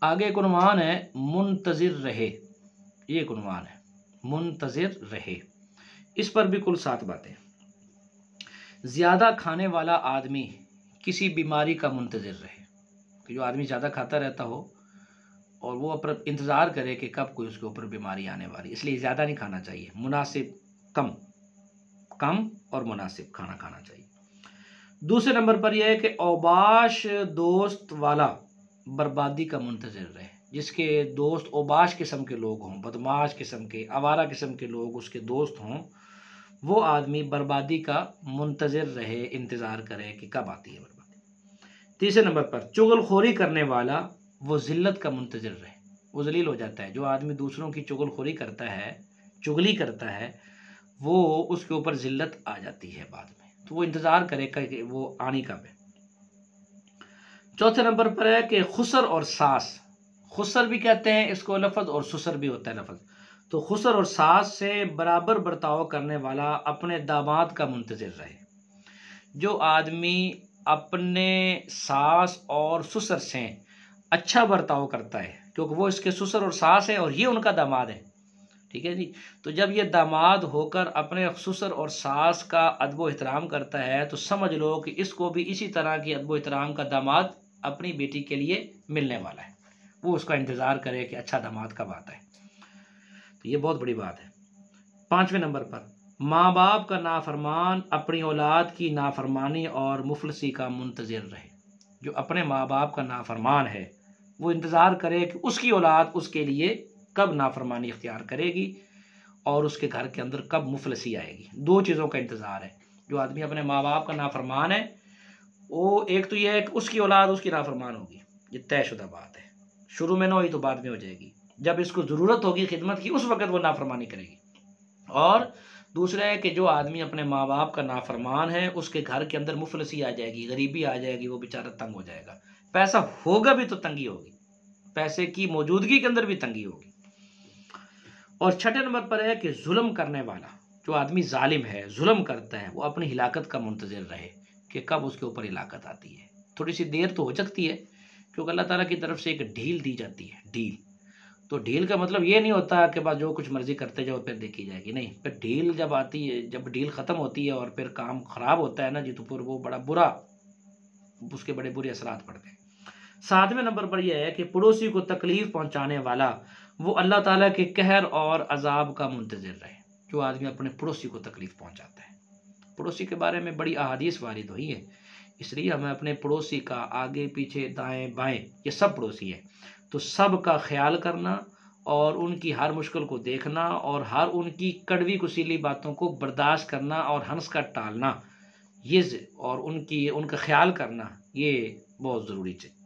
آگے ایک عنوان ہے منتظر رہے، یہ ایک عنوان ہے منتظر رہے، اس پر بھی کل 7 باتیں۔ زیادہ کھانے والا آدمی کسی بیماری کا منتظر رہے، کہ جو آدمی زیادہ کھاتا رہتا ہو اور وہ اپنا انتظار کرے کہ کب کوئی اس کے اوپر بیماری آنے والی، اس لیے زیادہ نہیں کھانا چاہیے، مناسب کم اور مناسب کھانا کھانا چاہیے۔ دوسرے نمبر پر یہ ہے کہ اوباش دوست والا بربادی کا منتظر رہے، جس کے دوست اوباش قسم کے لوگ ہوں، بدماش قسم کے، آوارہ قسم کے لوگ اس کے دوست ہوں، وہ آدمی بربادی کا منتظر رہے، انتظار کرے کہ کب آتی ہے بربادی۔ تیسرے نمبر پر چغل خوری کرنے والا وہ ذلت کا منتظر رہے، وہ ذلیل ہو جاتا ہے۔ جو آدمی دوسروں کی چغل خوری کرتا ہے، چغلی کرتا ہے، وہ اس کے اوپر ذلت آ جاتی ہے بعد میں، تو وہ انتظار کرے کہ وہ آنی کب ہے۔ چوتھے نمبر پر ہے کہ خسر اور ساس، خسر بھی کہتے ہیں اس کو لفظ اور سسر بھی ہوتا ہے لفظ، تو خسر اور ساس سے برابر برتاؤ کرنے والا اپنے داماد کا منتظر رہے۔ جو آدمی اپنے ساس اور سسر سے اچھا برتاؤ کرتا ہے، کیونکہ وہ اس کے سسر اور ساس ہیں اور یہ ان کا داماد ہے، ٹھیک ہے جی، تو جب یہ داماد ہو کر اپنے سسر اور ساس کا ادب و احترام کرتا ہے تو سمجھ لو کہ اس کو بھی اسی طرح کی ادب و احترام کا داماد اپنی بیٹی کے لیے ملنے والا ہے، وہ اس کا انتظار کرے کہ اچھا داماد کب آتا ہے، تو یہ بہت بڑی بات ہے۔ پانچویں نمبر پر ماں باپ کا نافرمان اپنی اولاد کی نافرمانی اور مفلسی کا منتظر رہے۔ جو اپنے ماں باپ کا نافرمان ہے وہ انتظار کرے کہ اس کی اولاد اس کے لیے کب نافرمانی اختیار کرے گی اور اس کے گھر کے اندر کب مفلسی آئے گی۔ 2 چیزوں کا انتظار ہے۔ جو آدمی اپنے ماں باپ کا نافرمان ہے، وہ ایک تو یہ ہے کہ اس کی اولاد اس کی نافرمان ہوگی، یہ طے شدہ بات ہے، شروع میں نہ ہوئی تو بعد میں ہو جائے گی، جب اس کو ضرورت ہوگی خدمت کی اس وقت وہ نافرمانی کرے گی۔ اور دوسرا ہے کہ جو آدمی اپنے ماں باپ کا نافرمان ہے اس کے گھر کے اندر مفلسی آ جائے گی، غریبی آ جائے گی، وہ بیچارہ تنگ ہو جائے گا، پیسہ ہوگا بھی تو تنگی ہوگی، پیسے کی موجودگی کے اندر بھی تنگی ہوگی۔ اور چھٹے نمبر پر ہے کہ ظلم کرنے والا، جو آدمی ظالم ہے، ظلم کرتا ہے، وہ اپنی ہلاکت کا منتظر رہے کہ کب اس کے اوپر ہلاکت آتی ہے۔ تھوڑی سی دیر تو ہو سکتی ہے کیونکہ اللہ تعالیٰ کی طرف سے ایک ڈھیل دی جاتی ہے، ڈھیل، تو ڈھیل کا مطلب یہ نہیں ہوتا کہ بس جو کچھ مرضی کرتے جاؤ پھر دیکھی جائے گی، نہیں، پھر ڈھیل جب آتی ہے، جب ڈھیل ختم ہوتی ہے اور پھر کام خراب ہوتا ہے نا جی، تو پھر وہ بڑا برا، اس کے بڑے برے اثرات پڑتے ہیں۔ 7ویں نمبر پر یہ ہے کہ پڑوسی کو تکلیف پہنچانے والا وہ اللہ تعالیٰ کے قہر اور عذاب کا منتظر رہے۔ جو آدمی اپنے پڑوسی کو تکلیف پہنچاتا ہے، پڑوسی کے بارے میں بڑی احادیث وارد ہوئی ہے، اس لیے ہمیں اپنے پڑوسی کا آگے پیچھے دائیں بائیں یہ سب پڑوسی ہیں، تو سب کا خیال کرنا اور ان کی ہر مشکل کو دیکھنا اور ہر ان کی کڑوی کسیلی باتوں کو برداشت کرنا اور ہنس کر ٹالنا، یہ اور ان کا خیال کرنا یہ بہت ضروری ہے۔